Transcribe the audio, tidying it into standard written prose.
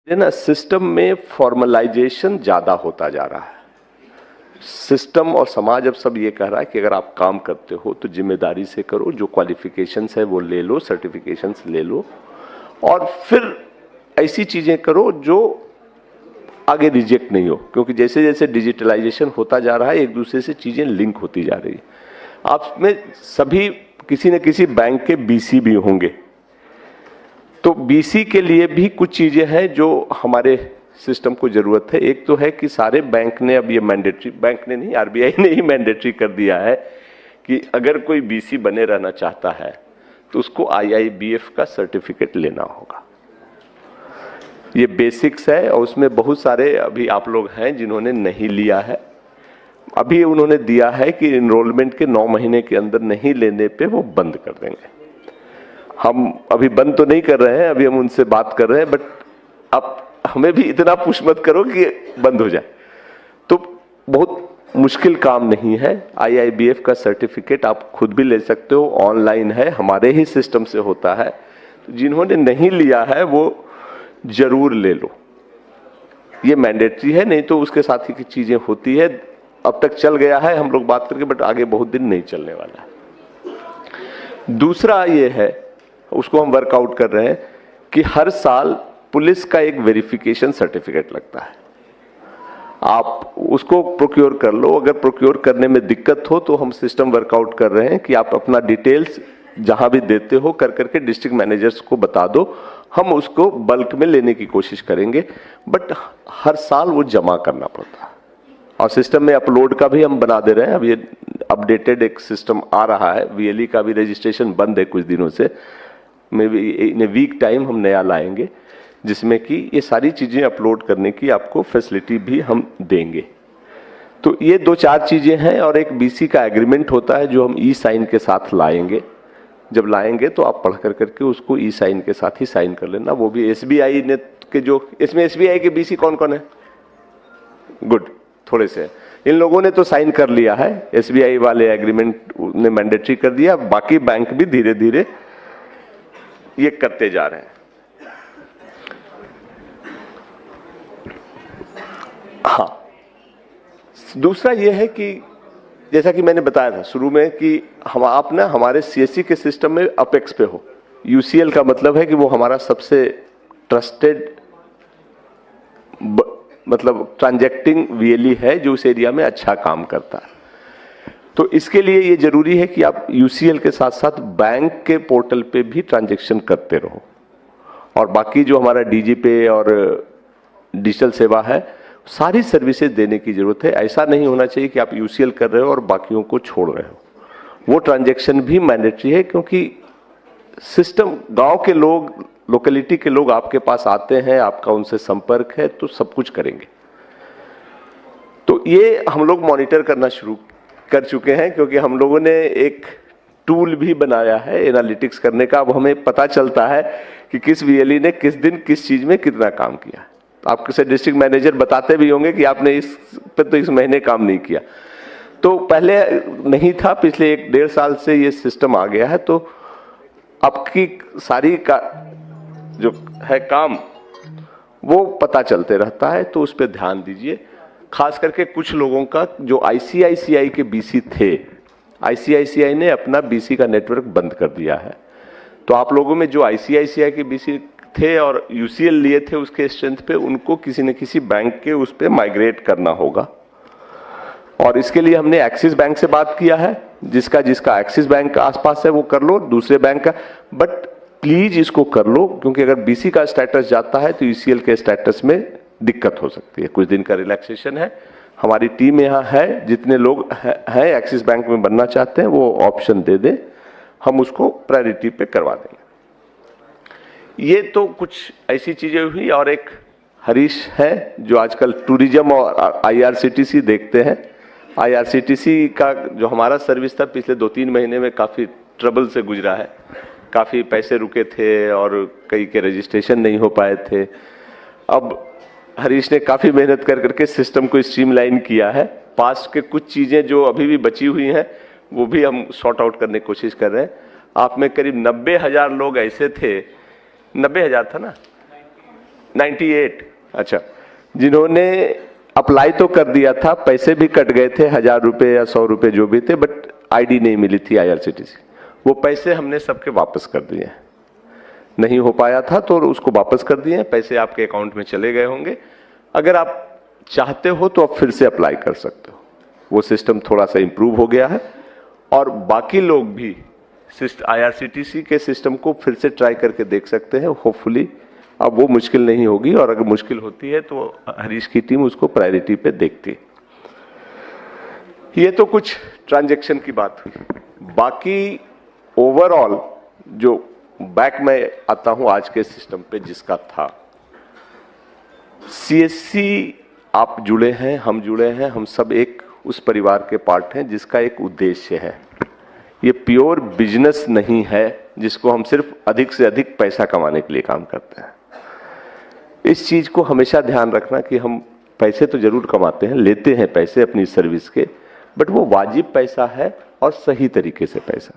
ये ना सिस्टम में फॉर्मलाइजेशन ज्यादा होता जा रहा है। सिस्टम और समाज अब सब ये कह रहा है कि अगर आप काम करते हो तो जिम्मेदारी से करो, जो क्वालिफिकेशंस है वो ले लो, सर्टिफिकेशंस ले लो और फिर ऐसी चीजें करो जो आगे रिजेक्ट नहीं हो, क्योंकि जैसे जैसे डिजिटलाइजेशन होता जा रहा है एक दूसरे से चीजें लिंक होती जा रही है। आप में सभी किसी न किसी बैंक के बीसी भी होंगे, तो बीसी के लिए भी कुछ चीजें हैं जो हमारे सिस्टम को जरूरत है। एक तो है कि सारे बैंक ने अब ये मैंडेटरी, बैंक ने नहीं आरबीआई ने ही मैंडेटरी कर दिया है कि अगर कोई बीसी बने रहना चाहता है तो उसको आईआईबीएफ का सर्टिफिकेट लेना होगा। ये बेसिक्स है और उसमें बहुत सारे अभी आप लोग हैं जिन्होंने नहीं लिया है। अभी उन्होंने दिया है कि इनरोलमेंट के 9 महीने के अंदर नहीं लेने पे वो बंद कर देंगे। हम अभी बंद तो नहीं कर रहे हैं, अभी हम उनसे बात कर रहे हैं, बट अब हमें भी इतना पुश मत करो कि बंद हो जाए। तो बहुत मुश्किल काम नहीं है। आईआईबीएफ का सर्टिफिकेट आप खुद भी ले सकते हो, ऑनलाइन है, हमारे ही सिस्टम से होता है। तो जिन्होंने नहीं लिया है वो जरूर ले लो, ये मैंडेटरी है, नहीं तो उसके साथ ही की चीजें होती है। अब तक चल गया है हम लोग बात करके, बट आगे बहुत दिन नहीं चलने वाला है। दूसरा ये है, उसको हम वर्कआउट कर रहे हैं कि हर साल पुलिस का एक वेरिफिकेशन सर्टिफिकेट लगता है। आप उसको प्रोक्योर कर लो। अगर प्रोक्योर करने में दिक्कत हो तो हम सिस्टम वर्कआउट कर रहे हैं कि आप अपना डिटेल्स जहां भी देते हो कर करके डिस्ट्रिक्ट मैनेजर्स को बता दो, हम उसको बल्क में लेने की कोशिश करेंगे। बट हर साल वो जमा करना पड़ता है और सिस्टम में अपलोड का भी हम बना दे रहे हैं। अब ये अपडेटेड एक सिस्टम आ रहा है। वीएलई का भी रजिस्ट्रेशन बंद है कुछ दिनों से, may be in a week time हम नया लाएंगे जिसमें कि ये सारी चीजें अपलोड करने की आपको फैसिलिटी भी हम देंगे। तो ये 2-4 चीजें हैं और एक बीसी का एग्रीमेंट होता है जो हम ई साइन के साथ लाएंगे। जब लाएंगे तो आप पढ़ कर करके उसको ई साइन के साथ ही साइन कर लेना। वो भी एसबीआई ने के जो, इसमें एसबीआई के बीसी कौन कौन है? गुड, थोड़े से इन लोगों ने तो साइन कर लिया है। एसबीआई वाले एग्रीमेंट ने मैंडेटरी कर दिया, बाकी बैंक भी धीरे धीरे ये करते जा रहे हैं। हाँ, दूसरा ये है कि जैसा कि मैंने बताया था शुरू में कि हम आप ना हमारे सीएससी के सिस्टम में अपेक्स पे हो। यूसीएल का मतलब है कि वो हमारा सबसे ट्रस्टेड मतलब ट्रांजैक्टिंग वीएलई है जो उस एरिया में अच्छा काम करता है। तो इसके लिए ये जरूरी है कि आप यूसीएल के साथ साथ बैंक के पोर्टल पे भी ट्रांजैक्शन करते रहो और बाकी जो हमारा डीजीपे और डिजिटल सेवा है सारी सर्विसेज देने की जरूरत है। ऐसा नहीं होना चाहिए कि आप यूसीएल कर रहे हो और बाकियों को छोड़ रहे हो। वो ट्रांजैक्शन भी मैंडेटरी है, क्योंकि सिस्टम गांव के लोग, लोकेलिटी के लोग आपके पास आते हैं, आपका उनसे संपर्क है तो सब कुछ करेंगे। तो ये हम लोग मॉनिटर करना शुरू कर चुके हैं, क्योंकि हम लोगों ने एक टूल भी बनाया है एनालिटिक्स करने का। अब हमें पता चलता है कि किस वीएलई ने किस दिन किस चीज में कितना काम किया। आपके से डिस्ट्रिक्ट मैनेजर बताते भी होंगे कि आपने इस पे तो इस महीने काम नहीं किया। तो पहले नहीं था, पिछले 1-1.5 साल से ये सिस्टम आ गया है। तो आपकी सारी का जो है काम वो पता चलते रहता है, तो उस पर ध्यान दीजिए। खास करके कुछ लोगों का जो आईसीआईसीआई के बीसी थे, आईसीआईसीआई ने अपना बीसी का नेटवर्क बंद कर दिया है। तो आप लोगों में जो आईसीआईसीआई के बीसी थे और यूसीएल लिए थे उसके स्ट्रेंथ पे, उनको किसी न किसी बैंक के उस पे माइग्रेट करना होगा। और इसके लिए हमने एक्सिस बैंक से बात किया है। जिसका जिसका एक्सिस बैंक का आसपास है वो कर लो, दूसरे बैंक का, बट प्लीज इसको कर लो, क्योंकि अगर बीसी का स्टेटस जाता है तो यूसीएल के स्टेटस में दिक्कत हो सकती है। कुछ दिन का रिलैक्सेशन है। हमारी टीम यहाँ है, जितने लोग हैं एक्सिस बैंक में बनना चाहते हैं वो ऑप्शन दे दें, हम उसको प्रायोरिटी पे करवा देंगे। ये तो कुछ ऐसी चीजें हुई। और एक हरीश है जो आजकल टूरिज्म और आईआरसीटीसी देखते हैं। आईआरसीटीसी का जो हमारा सर्विस था पिछले 2-3 महीने में काफी ट्रबल से गुजरा है। काफी पैसे रुके थे और कई के रजिस्ट्रेशन नहीं हो पाए थे। अब हरीश ने काफी मेहनत कर करके सिस्टम को स्ट्रीमलाइन किया है। पास्ट के कुछ चीजें जो अभी भी बची हुई हैं वो भी हम सॉर्ट आउट करने की कोशिश कर रहे हैं। आप में करीब 90,000 लोग ऐसे थे, 90,000 था ना, 98, अच्छा, जिन्होंने अप्लाई तो कर दिया था, पैसे भी कट गए थे, 1000 रुपये या 100 रुपये जो भी थे, बट आईडी नहीं मिली थी IRCTC, वो पैसे हमने सबके वापस कर दिए हैं। नहीं हो पाया था तो उसको वापस कर दिए, पैसे आपके अकाउंट में चले गए होंगे। अगर आप चाहते हो तो आप फिर से अप्लाई कर सकते हो, वो सिस्टम थोड़ा सा इंप्रूव हो गया है। और बाकी लोग भी IRCTC के सिस्टम को फिर से ट्राई करके देख सकते हैं, होपफुली अब वो मुश्किल नहीं होगी, और अगर मुश्किल होती है तो हरीश की टीम उसको प्रायोरिटी पे देखती है। ये तो कुछ ट्रांजैक्शन की बात हुई। बाकी ओवरऑल जो बैक में आता हूं आज के सिस्टम पे जिसका था, CSC आप जुड़े हैं, हम जुड़े हैं, हम सब एक उस परिवार के पार्ट हैं जिसका एक उद्देश्य है। ये प्योर बिजनेस नहीं है जिसको हम सिर्फ अधिक से अधिक पैसा कमाने के लिए काम करते हैं। इस चीज को हमेशा ध्यान रखना कि हम पैसे तो जरूर कमाते हैं, लेते हैं पैसे अपनी सर्विस के, बट वो वाजिब पैसा है और सही तरीके से पैसा।